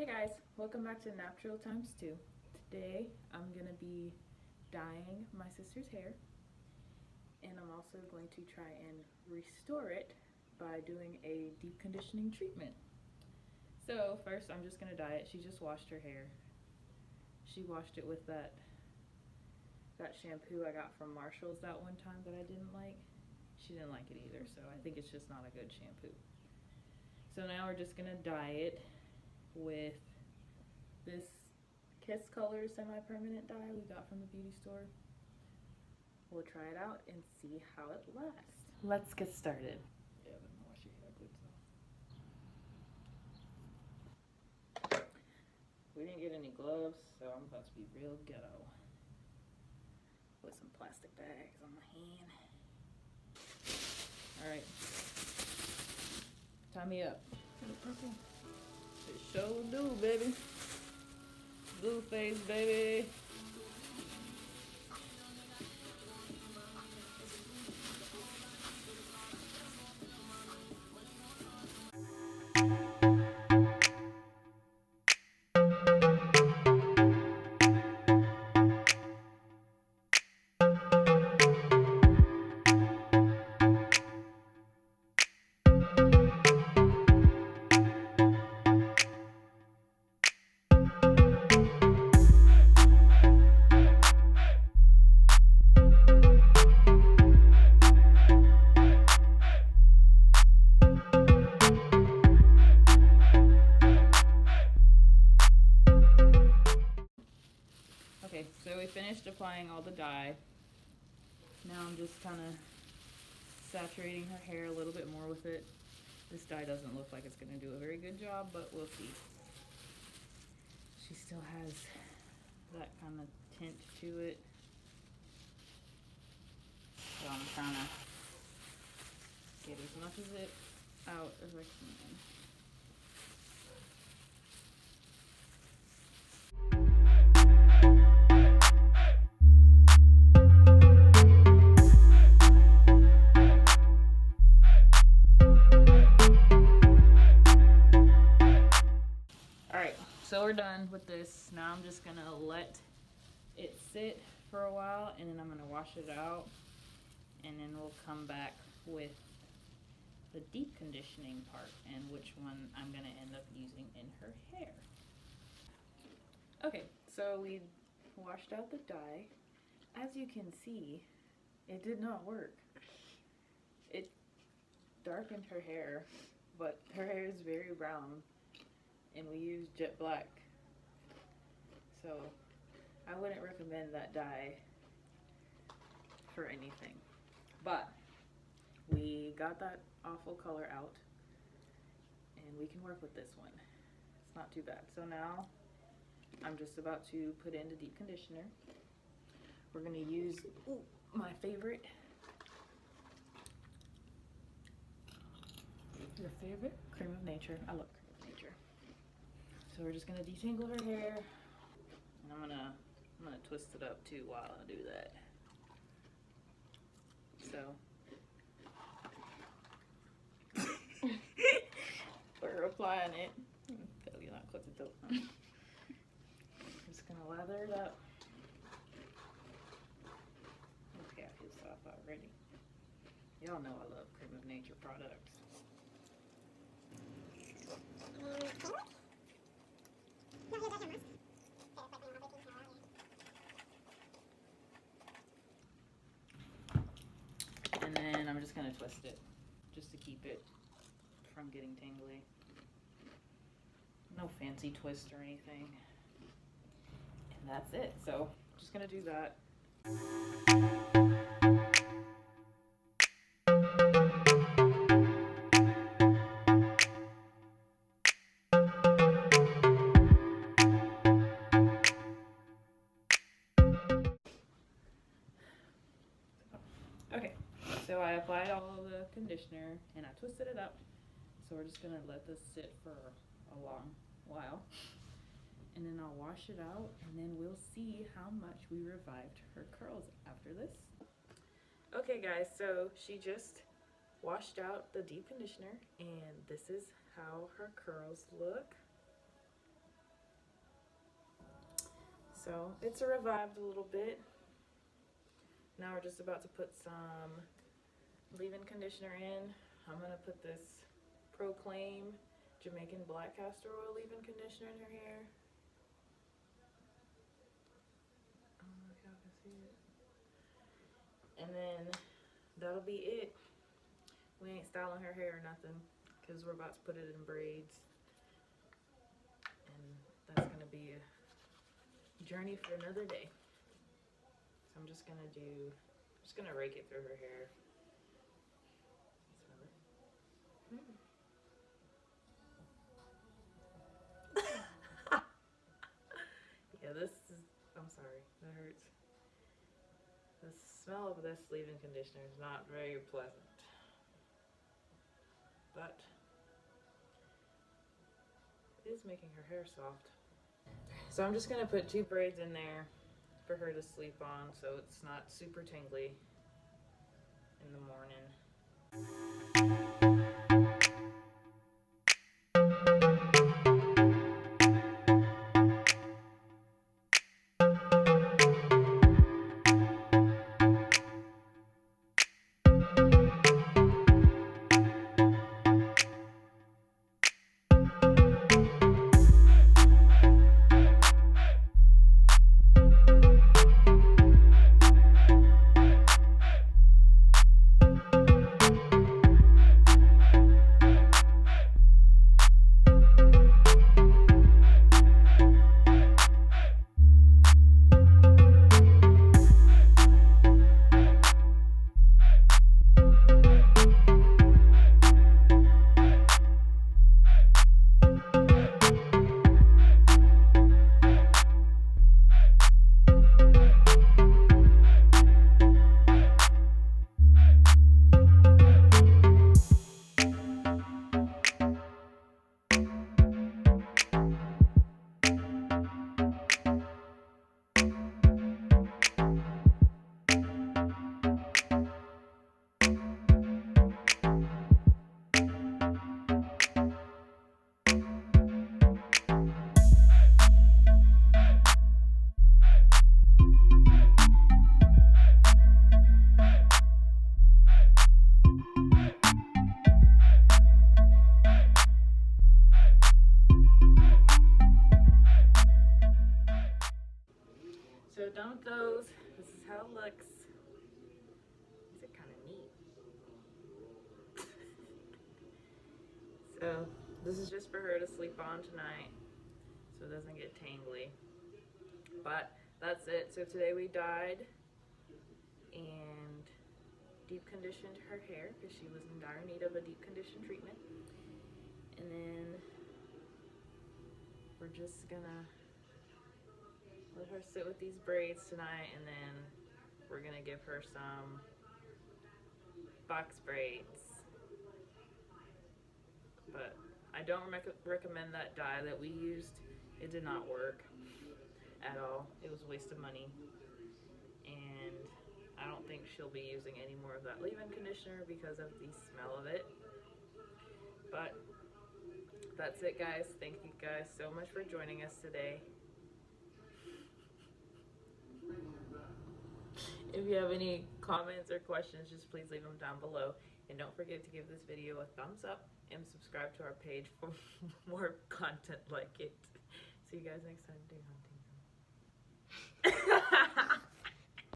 Hey guys, welcome back to Napturalx2. Today I'm going to be dyeing my sister's hair, and I'm also going to try and restore it by doing a deep conditioning treatment. So first I'm just going to dye it. She just washed her hair. She washed it with that shampoo I got from Marshall's that one time that I didn't like. She didn't like it either, so I think it's just not a good shampoo. So now we're just going to dye it with this Kiss Colors semi-permanent dye we got from the beauty store. We'll try it out and see how it lasts. Let's get started. Yeah, but wash your hair good, so. We didn't get any gloves, so I'm about to be real ghetto. With some plastic bags on my hand. Alright. Tie me up. It sure do, baby. Blue face, baby. Okay, so we finished applying all the dye. Now I'm just kind of saturating her hair a little bit more with it. This dye doesn't look like it's going to do a very good job, but we'll see. She still has that kind of tint to it. So I'm trying to get as much of it out as I can. Alright, so we're done with this. Now I'm just gonna let it sit for a while, and then I'm gonna wash it out, and then we'll come back with the deep conditioning part and which one I'm gonna end up using in her hair. Okay, so we washed out the dye. As you can see, it did not work. It darkened her hair, but her hair is very brown, and we used jet black. So I wouldn't recommend that dye for anything. But we got that awful color out, and we can work with this one. It's not too bad. So now I'm just about to put in the deep conditioner. We're gonna use my favorite. Your favorite? Cream of Nature. I love Cream of Nature. So we're just gonna detangle her hair, and I'm gonna twist it up too while I do that. So we're applying it. Tell you not close the door. I'm just gonna lather it up. Okay, I feel soft already. Y'all know I love Cream of Nature products. And then I'm just gonna twist it just to keep it from getting tangly. No fancy twist or anything. And that's it. So just gonna do that. Okay, so I applied all of the conditioner and I twisted it up. So we're just gonna let this sit for a long while, and then I'll wash it out, and then we'll see how much we revived her curls after this. Okay guys, so she just washed out the deep conditioner, and this is how her curls look. So it's revived a little bit. Now we're just about to put some leave-in conditioner in. I'm gonna put this Proclaim Jamaican Black Castor Oil leave-in conditioner in her hair. I don't know if y'all can see it. And then that'll be it. We ain't styling her hair or nothing because we're about to put it in braids. And that's gonna be a journey for another day. So I'm just gonna rake it through her hair. Smell it. Yeah, I'm sorry, that hurts. The smell of this leave-in conditioner is not very pleasant. But it is making her hair soft. So I'm just gonna put 2 braids in there for her to sleep on so it's not super tingly in the morning. So done with those. This is how it looks. Is it kind of neat? So this is just for her to sleep on tonight so it doesn't get tangly. But that's it. So today we dyed and deep conditioned her hair because she was in dire need of a deep condition treatment. And then we're just gonna let her sit with these braids tonight, and then we're gonna give her some box braids. But I don't recommend that dye that we used. It did not work at all. It was a waste of money. And I don't think she'll be using any more of that leave-in conditioner because of the smell of it. But that's it, guys. Thank you guys so much for joining us today. If you have any comments or questions, just please leave them down below. And don't forget to give this video a thumbs up and subscribe to our page for more content like it. See you guys next time. Do hunting.